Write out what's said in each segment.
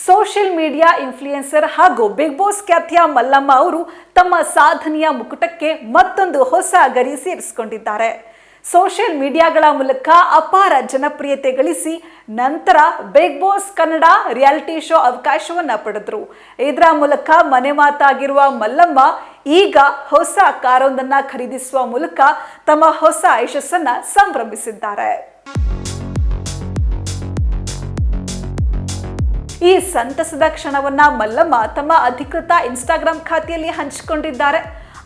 Social media influencer ಹಾಗೂ big boss ಖ್ಯಾತಿಯ ಮಲ್ಲಮ್ಮ ಅವರು ತಮ್ಮ ಸಾಧನೆಯ ಮುಕುಟಕ್ಕೆ ಮತ್ತೊಂದು ಹೊಸ ಗರಿ ಸೇರಿಸಿಕೊಂಡಿದ್ದಾರೆ. ಸೋಷಿಯಲ್ ಮೀಡಿಯಾಗಳ ಮೂಲಕ ಅಪಾರ ಜನಪ್ರಿಯತೆ ಗಳಿಸಿ ನಂತರ Bigg Boss Kannada reality show ಅವಕಾಶವನ್ನ ಪಡೆದರು. ಇದರ ಮೂಲಕ ಮನೆ ಮಾತಾಗಿರುವ ಮಲ್ಲಮ್ಮ ಈಗ ಹೊಸ ಕಾರೊಂದನ್ನ ಖರೀದಿಸುವ ಮೂಲಕ ತಮ್ಮ ಹೊಸ ಯಶಸ್ಸನ್ನ ಸಂಭ್ರಮಿಸಿದ್ದಾರೆ. ಈ ಸಂತಸದ ಕ್ಷಣವನ್ನ ಮಲ್ಲಮ್ಮ ತಮ್ಮ ಅಧಿಕೃತ ಇನ್ಸ್ಟಾಗ್ರಾಮ್ ಖಾತೆಯಲ್ಲಿ ಹಂಚಿಕೊಂಡಿದ್ದಾರೆ.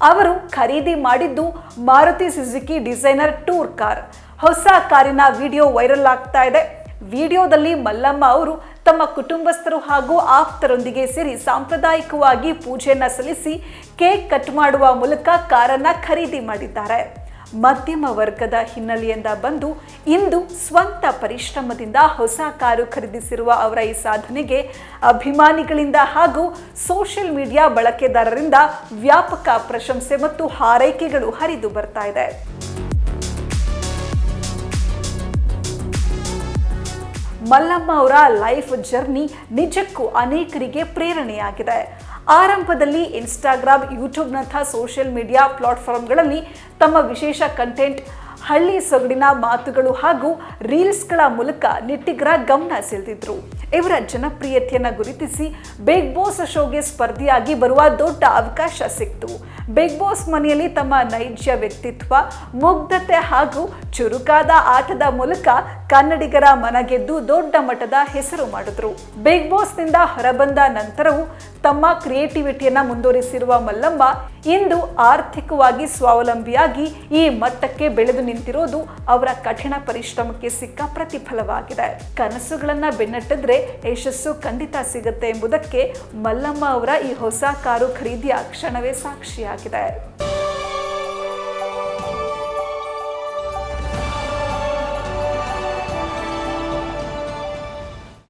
ಅವರು ಖರೀದಿ ಮಾಡಿದ್ದು Maruti Suzuki designer tour car. ಹೊಸ ಕಾರಿನ ವಿಡಿಯೋ ವೈರಲ್ ಆಗ್ತಾ ಇದೆ. ವಿಡಿಯೋದಲ್ಲಿ ಮಲ್ಲಮ್ಮ ಅವರು ತಮ್ಮ ಕುಟುಂಬಸ್ಥರು ಹಾಗೂ ಆಪ್ತರೊಂದಿಗೆ ಸೇರಿ ಸಾಂಪ್ರದಾಯಿಕವಾಗಿ ಪೂಜೆಯನ್ನ ಸಲ್ಲಿಸಿ ಕೇಕ್ ಕಟ್ ಮಾಡುವ ಮೂಲಕ ಕಾರನ್ನ ಖರೀದಿ ಮಾಡಿದ್ದಾರೆ. ಮಧ್ಯಮ ವರ್ಗದ ಹಿನ್ನೆಲೆಯಿಂದ ಬಂದು ಇಂದು ಸ್ವಂತ ಪರಿಶ್ರಮದಿಂದ ಹೊಸ ಕಾರು ಖರೀದಿಸಿರುವ ಅವರ ಈ ಸಾಧನೆಗೆ ಅಭಿಮಾನಿಗಳಿಂದ ಹಾಗೂ ಸೋಷಿಯಲ್ ಮೀಡಿಯಾ ಬಳಕೆದಾರರಿಂದ ವ್ಯಾಪಕ ಪ್ರಶಂಸೆ ಮತ್ತು ಹಾರೈಕೆಗಳು ಹರಿದು ಬರ್ತಾ ಇದೆ. ಮಲ್ಲಮ್ಮ ಅವರ ಲೈಫ್ ಜರ್ನಿ ನಿಜಕ್ಕೂ ಅನೇಕರಿಗೆ ಪ್ರೇರಣೆಯಾಗಿದೆ. ಆರಂಭದಲ್ಲಿ ಇನ್ಸ್ಟಾಗ್ರಾಮ್, ಯೂಟ್ಯೂಬ್ನಂಥ ಸೋಷಿಯಲ್ ಮೀಡಿಯಾ ಪ್ಲಾಟ್ಫಾರ್ಮ್ಗಳಲ್ಲಿ ತಮ್ಮ ವಿಶೇಷ ಕಂಟೆಂಟ್, ಹಳ್ಳಿ ಸೊಗಡಿನ ಮಾತುಗಳು ಹಾಗೂ ರೀಲ್ಸ್ಗಳ ಮೂಲಕ ನೆಟ್ಟಿಗರ ಗಮನ ಸೆಳೆದಿದ್ರು. ಇವರ ಜನಪ್ರಿಯತೆಯನ್ನು ಗುರುತಿಸಿ ಬಿಗ್ ಬಾಸ್ ಶೋಗೆ ಸ್ಪರ್ಧಿಯಾಗಿ ಬರುವ ದೊಡ್ಡ ಅವಕಾಶ ಸಿಕ್ತು. ಬಿಗ್ ಬಾಸ್ ಮನೆಯಲ್ಲಿ ತಮ್ಮ ನೈಜ ವ್ಯಕ್ತಿತ್ವ, ಮುಗ್ಧತೆ ಹಾಗೂ ಚುರುಕಾದ ಆಟದ ಮೂಲಕ ಕನ್ನಡಿಗರ ಮನಗೆದ್ದು ದೊಡ್ಡ ಮಟ್ಟದ ಹೆಸರು ಮಾಡಿದ್ರು. ಬಿಗ್ ಬಾಸ್ನಿಂದ ಹೊರಬಂದ ನಂತರವೂ ತಮ್ಮ ಕ್ರಿಯೇಟಿವಿಟಿಯನ್ನ ಮುಂದುವರಿಸಿರುವ ಮಲ್ಲಮ್ಮ ಇಂದು ಆರ್ಥಿಕವಾಗಿ ಸ್ವಾವಲಂಬಿಯಾಗಿ ಈ ಮಟ್ಟಕ್ಕೆ ಬೆಳೆದು ನಿಂತಿರೋದು ಅವರ ಕಠಿಣ ಪರಿಶ್ರಮಕ್ಕೆ ಸಿಕ್ಕ ಪ್ರತಿಫಲವಾಗಿದೆ. ಕನಸುಗಳನ್ನ ಬೆನ್ನಟ್ಟಿದ್ರೆ ಯಶಸ್ಸು ಖಂಡಿತ ಸಿಗುತ್ತೆ ಎಂಬುದಕ್ಕೆ ಮಲ್ಲಮ್ಮ ಅವರ ಈ ಹೊಸ ಕಾರು ಖರೀದಿಯ ಕ್ಷಣವೇ ಸಾಕ್ಷಿಯಾಗಿದೆ.